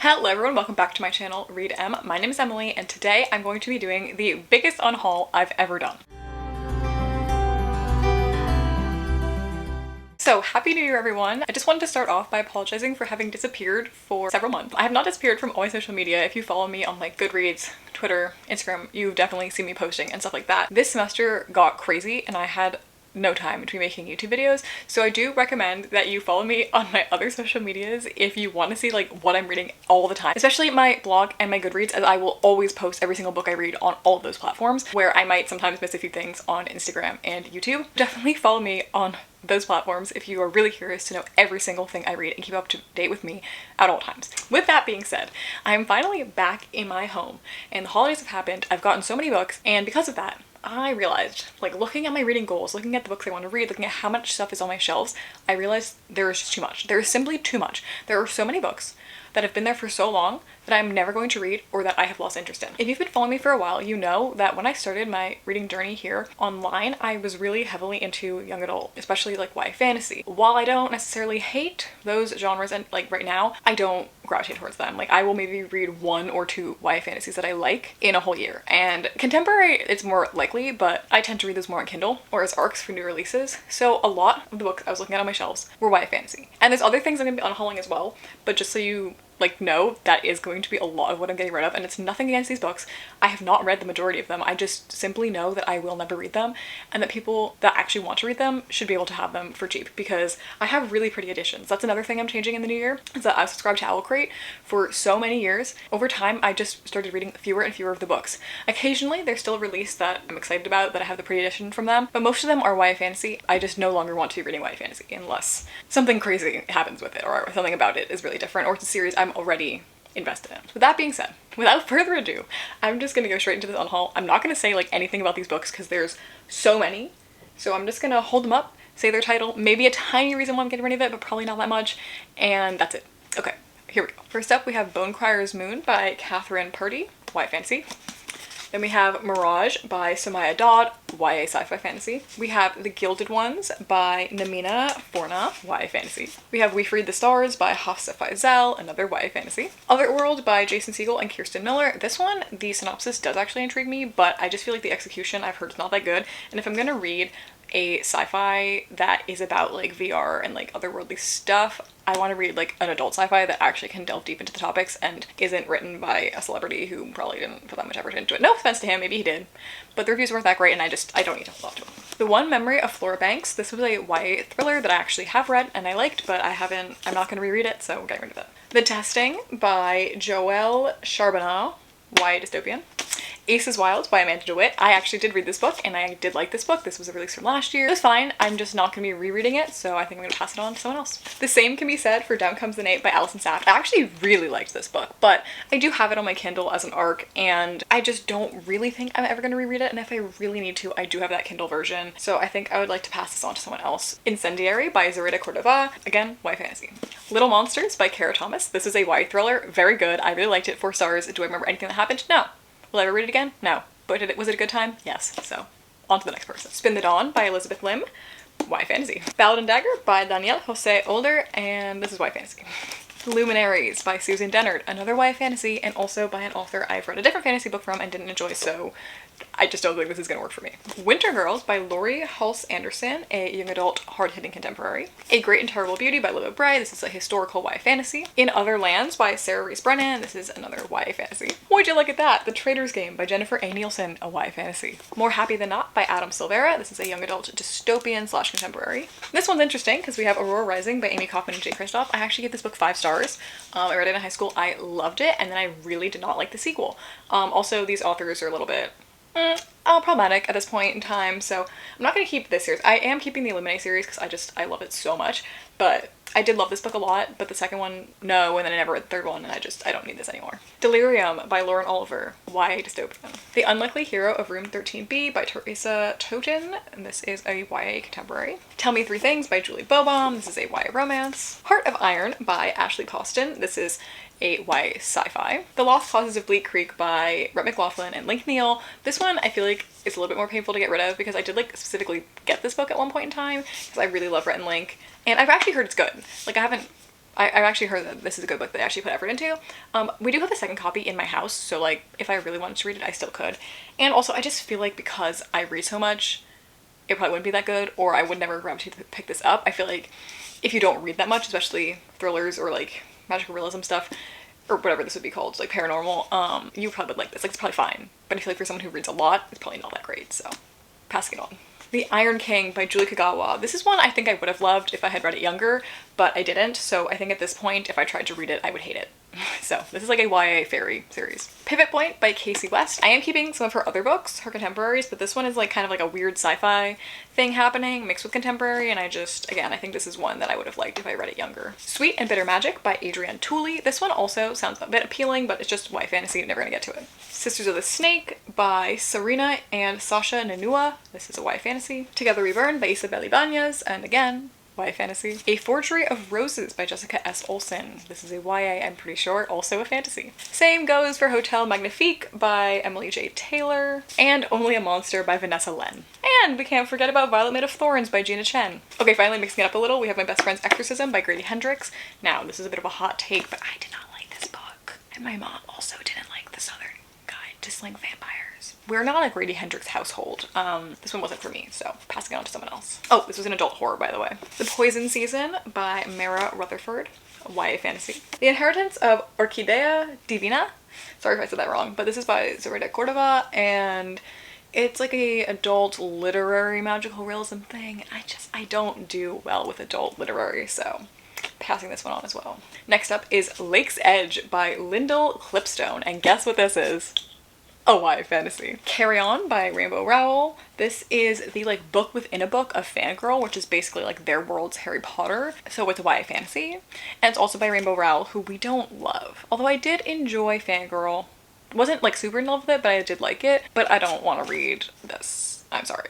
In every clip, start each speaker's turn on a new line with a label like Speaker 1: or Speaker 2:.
Speaker 1: Hello everyone, welcome back to my channel, Read M. My name is Emily, and today I'm going to be doing the biggest unhaul I've ever done. So, happy New Year everyone! I just wanted to start off by apologizing for having disappeared for several months. I have not disappeared from all my social media. If you follow me on like Goodreads, Twitter, Instagram, you've definitely seen me posting and stuff like that. This semester got crazy and I had no time to be making YouTube videos, so I do recommend that you follow me on my other social medias if you want to see like what I'm reading all the time, especially my blog and my Goodreads, as I will always post every single book I read on all of those platforms, where I might sometimes miss a few things on Instagram and YouTube. Definitely follow me on those platforms if you are really curious to know every single thing I read and keep up to date with me at all times. With that being said, I'm finally back in my home and the holidays have happened. I've gotten so many books, and because of that, I realized, like, looking at my reading goals, looking at the books I want to read, looking at how much stuff is on my shelves, I realized there is just too much. There is simply too much. There are so many books that have been there for so long that I'm never going to read or that I have lost interest in. If you've been following me for a while, you know that when I started my reading journey here online, I was really heavily into young adult, especially like YA fantasy. While I don't necessarily hate those genres, and like right now, I don't gravitate towards them. Like, I will maybe read 1 or 2 YA fantasies that I like in a whole year. And contemporary, it's more likely, but I tend to read those more on Kindle or as ARCs for new releases. So a lot of the books I was looking at on my shelves were YA fantasy. And there's other things I'm gonna be unhauling as well, but just so you like know, that is going to be a lot of what I'm getting rid of, and it's nothing against these books. I have not read the majority of them. I just simply know that I will never read them, and that people that actually want to read them should be able to have them for cheap, because I have really pretty editions. That's another thing I'm changing in the new year, is that I've subscribed to Owlcrate for so many years. Over time, I just started reading fewer and fewer of the books. Occasionally, there's still a release that I'm excited about, that I have the pretty edition from them, but most of them are YA fantasy. I just no longer want to be reading YA fantasy unless something crazy happens with it, or something about it is really different, or it's a series I'm already invested in. With that being said, without further ado, I'm just gonna go straight into this unhaul. I'm not gonna say like anything about these books because there's so many, so I'm just gonna hold them up, say their title, maybe a tiny reason why I'm getting rid of it, but probably not that much, and that's it. Okay, here we go. First up, we have Bonecryer's Moon by Catherine Purdy, YA fantasy. Then we have Mirage by Somaya Dodd, YA sci-fi fantasy. We have The Gilded Ones by Namina Forna, YA fantasy. We have We Freed the Stars by Hafsa Faisal, another YA fantasy. Otherworld by Jason Segel and Kirsten Miller. This one, the synopsis does actually intrigue me, but I just feel like the execution I've heard is not that good. And if I'm gonna read a sci-fi that is about like VR and like otherworldly stuff, I want to read like an adult sci-fi that actually can delve deep into the topics and isn't written by a celebrity who probably didn't put that much effort into it. No offense to him, maybe he did, but the reviews weren't that great, and I don't need to hold on to them. The One Memory of Flora Banks. This was a YA thriller that I actually have read and I liked, but I'm not going to reread it, so I'm getting rid of it. The Testing by Joelle Charbonneau, YA dystopian. Ace is Wild by Amanda DeWitt. I actually did read this book and I did like this book. This was a release from last year. It was fine. I'm just not going to be rereading it, so I think I'm going to pass it on to someone else. The same can be said for Down Comes the Night by Alison Saft. I actually really liked this book, but I do have it on my Kindle as an ARC, and I just don't really think I'm ever going to reread it, and if I really need to, I do have that Kindle version, so I think I would like to pass this on to someone else. Incendiary by Zarita Cordova. Again, YA fantasy. Little Monsters by Kara Thomas. This is a YA thriller. Very good. I really liked it. 4 stars. Do I remember anything that happened? No. Will I ever read it again? No. But was it a good time? Yes. So, on to the next person. Spin the Dawn by Elizabeth Lim, YA fantasy. Ballad and Dagger by Danielle Jose Older, and this is YA fantasy. Luminaries by Susan Dennard, another YA fantasy, and also by an author I've read a different fantasy book from and didn't enjoy, so I just don't think this is gonna work for me. Winter Girls by Laurie Hulse Anderson, a young adult hard-hitting contemporary. A Great and Terrible Beauty by Libba Bray. This is a historical YA fantasy. In Other Lands by Sarah Reese Brennan. This is another YA fantasy. Would you look at that? The Traitor's Game by Jennifer A. Nielsen, a YA fantasy. More Happy Than Not by Adam Silvera. This is a young adult dystopian / contemporary. This one's interesting because we have Aurora Rising by Amy Kaufman and Jay Kristoff. I actually gave this book 5 stars. I read it in high school. I loved it, and then I really did not like the sequel. Also, these authors are a little bit problematic at this point in time, so I'm not going to keep this series. I am keeping the Illuminate series because I love it so much, but I did love this book a lot, but the second one, no, and then I never read the third one, and I don't need this anymore. Delirium by Lauren Oliver, YA dystopian. The Unlikely Hero of Room 13B by Teresa Toten, and this is a YA contemporary. Tell Me 3 Things by Julie Bobaum. This is a YA romance. Heart of Iron by Ashley Costin. This is a YA sci-fi. The Lost Causes of Bleak Creek by Rhett McLaughlin and Link Neal. This one I feel like is a little bit more painful to get rid of because I did like specifically get this book at one point in time because I really love Rhett and Link, and I've actually heard it's good. Like I I've actually heard that this is a good book that I actually put effort into. We do have a second copy in my house, so like if I really wanted to read it, I still could. And also I just feel like because I read so much, it probably wouldn't be that good, or I would never gravitate to pick this up. I feel like if you don't read that much, especially thrillers or like magical realism stuff, or whatever this would be called, like paranormal, you probably would like this. Like, it's probably fine. But I feel like for someone who reads a lot, it's probably not that great, so passing it on. The Iron King by Julie Kagawa. This is one I think I would have loved if I had read it younger, but I didn't, so I think at this point, if I tried to read it, I would hate it. So this is like a YA fairy series. Pivot Point by Casey West. I am keeping some of her other books, her contemporaries, but this one is like kind of like a weird sci-fi thing happening mixed with contemporary, and I just, again, I think this is one that I would have liked if I read it younger. Sweet and Bitter Magic by Adrienne Tooley. This one also sounds a bit appealing, but it's just YA fantasy, never gonna get to it. Sisters of the Snake by Serena and Sasha Nanua. This is a YA fantasy. Together We Burn by Isabel Ibanez, and again, YA fantasy. A Forgery of Roses by Jessica S. Olsen. This is a YA, I'm pretty sure, also a fantasy. Same goes for Hotel Magnifique by Emily J. Taylor, and Only a Monster by Vanessa Len. And we can't forget about Violet Made of Thorns by Gina Chen. Okay, finally mixing it up a little, we have My Best Friend's Exorcism by Grady Hendrix. Now, this is a bit of a hot take, but I did not like this book. And my mom also didn't like the Southern Guide to Slaying Vampires. We're not a Grady Hendrix household. This one wasn't for me, so passing it on to someone else. Oh, this was an adult horror, by the way. The Poison Season by Mara Rutherford, a YA fantasy. The Inheritance of Orquídea Divina. Sorry if I said that wrong, but this is by Zoraida Cordova, and it's like a adult literary magical realism thing. I don't do well with adult literary, so passing this one on as well. Next up is Lake's Edge by Lyndall Clipstone, and guess what this is? A YA fantasy. Carry On by Rainbow Rowell. This is the like book within a book of Fangirl, which is basically like their world's Harry Potter. So it's a YA fantasy. And it's also by Rainbow Rowell, who we don't love. Although I did enjoy Fangirl. Wasn't like super in love with it, but I did like it. But I don't want to read this. I'm sorry.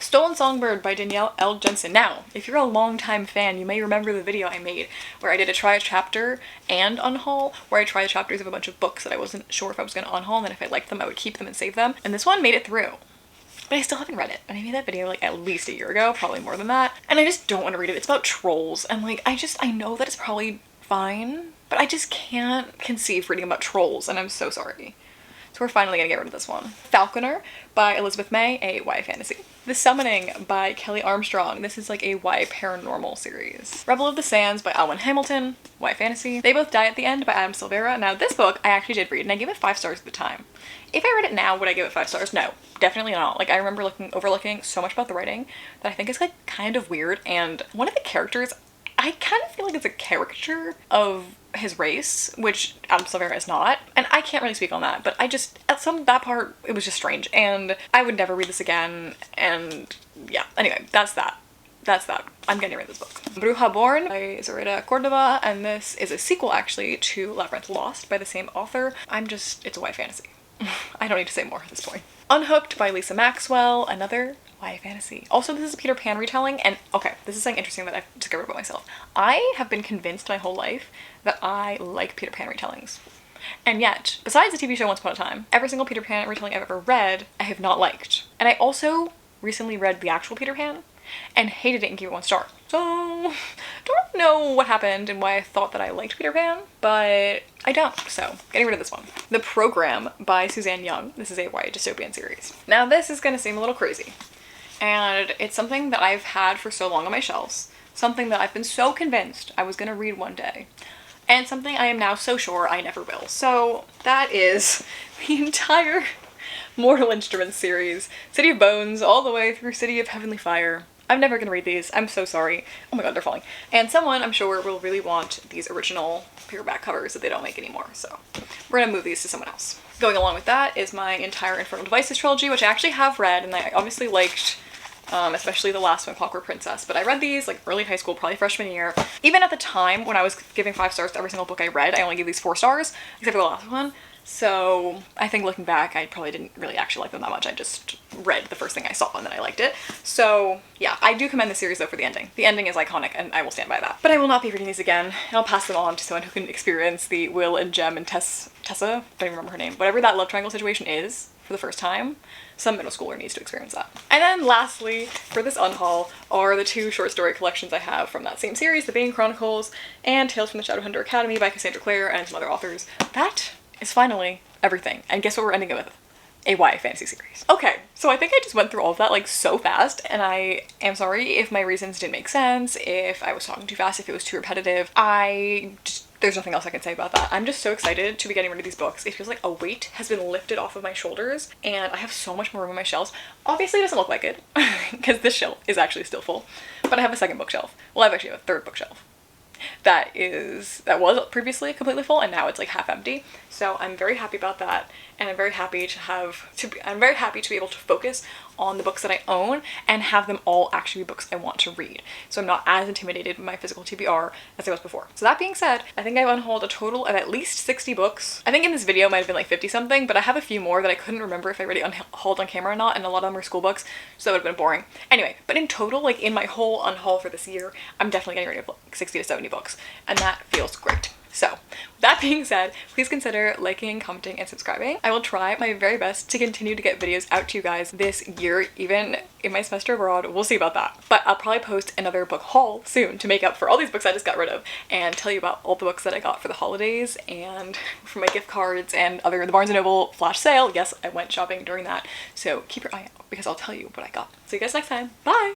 Speaker 1: Stolen Songbird by Danielle L. Jensen. Now, if you're a longtime fan, you may remember the video I made where I did a try a chapter and unhaul, where I tried the chapters of a bunch of books that I wasn't sure if I was going to unhaul, and then if I liked them, I would keep them and save them. And this one made it through. But I still haven't read it. And I made that video like at least a year ago, probably more than that. And I just don't want to read it. It's about trolls. And like, I know that it's probably fine, but I just can't conceive reading about trolls, and I'm so sorry. So we're finally gonna get rid of this one. Falconer by Elizabeth May, a YA fantasy. The Summoning by Kelly Armstrong. This is like a YA paranormal series. Rebel of the Sands by Alwyn Hamilton, YA fantasy. They Both Die at the End by Adam Silvera. Now this book I actually did read, and I gave it 5 stars at the time. If I read it now, would I give it 5 stars? No, definitely not. Like, I remember overlooking so much about the writing that I think is like kind of weird, and one of the characters, I kind of feel like it's a caricature of his race, which Adam Silvera is not, and I can't really speak on that, but that part, it was just strange, and I would never read this again, and yeah, anyway, that's that. I'm getting rid of this book. Bruja Born by Zoraida Cordova, and this is a sequel actually to Labyrinth Lost by the same author. it's a YA fantasy. I don't need to say more at this point. Unhooked by Lisa Maxwell, another YA fantasy. Also, this is a Peter Pan retelling, and okay, this is something interesting that I've discovered about myself. I have been convinced my whole life that I like Peter Pan retellings. And yet, besides the TV show Once Upon a Time, every single Peter Pan retelling I've ever read, I have not liked. And I also recently read the actual Peter Pan and hated it and gave it 1 star. So, don't know what happened and why I thought that I liked Peter Pan, but I don't, so getting rid of this one. The Program by Suzanne Young. This is a YA dystopian series. Now this is gonna seem a little crazy, and it's something that I've had for so long on my shelves, something that I've been so convinced I was gonna read one day, and something I am now so sure I never will. So that is the entire Mortal Instruments series, City of Bones, all the way through City of Heavenly Fire. I'm never gonna read these. I'm so sorry. Oh my god, they're falling. And someone, I'm sure, will really want these original paperback covers that they don't make anymore, so we're gonna move these to someone else. Going along with that is my entire Infernal Devices trilogy, which I actually have read, and I obviously liked, especially the last one, Clockwork Princess, but I read these like early high school, probably freshman year. Even at the time when I was giving 5 stars to every single book I read, I only gave these 4 stars, except for the last one. So I think looking back, I probably didn't really actually like them that much. I just read the first thing I saw and then I liked it. So yeah, I do commend the series though for the ending. The ending is iconic and I will stand by that. But I will not be reading these again, and I'll pass them on to someone who can experience the Will and Jem and Tessa, don't even remember her name, whatever that love triangle situation is for the first time, some middle schooler needs to experience that. And then lastly, for this unhaul, are the 2 short story collections I have from that same series, The Bane Chronicles and Tales from the Shadowhunter Academy by Cassandra Clare and some other authors. That is finally everything. And guess what we're ending it with? A YA fantasy series. Okay, so I think I just went through all of that like so fast, and I am sorry if my reasons didn't make sense, if I was talking too fast, if it was too repetitive. There's nothing else I can say about that. I'm just so excited to be getting rid of these books. It feels like a weight has been lifted off of my shoulders, and I have so much more room on my shelves. Obviously it doesn't look like it, because this shelf is actually still full, but I have a second bookshelf. Well, I actually have a third bookshelf that was previously completely full, and now it's like half empty. So I'm very happy about that, and I'm very happy to be able to focus on the books that I own and have them all actually be books I want to read. So I'm not as intimidated by my physical TBR as I was before. So that being said, I think I've unhauled a total of at least 60 books. I think in this video it might have been like 50 something, but I have a few more that I couldn't remember if I already unhauled on camera or not, and a lot of them are school books, so that would have been boring. Anyway, but in total, like in my whole unhaul for this year, I'm definitely getting rid of like 60 to 70 books, and that feels great. So, with that being said, please consider liking, commenting, and subscribing. I will try my very best to continue to get videos out to you guys this year, even in my semester abroad. We'll see about that. But I'll probably post another book haul soon to make up for all these books I just got rid of, and tell you about all the books that I got for the holidays and for my gift cards and the Barnes & Noble flash sale. Yes, I went shopping during that, so keep your eye out because I'll tell you what I got. See you guys next time. Bye!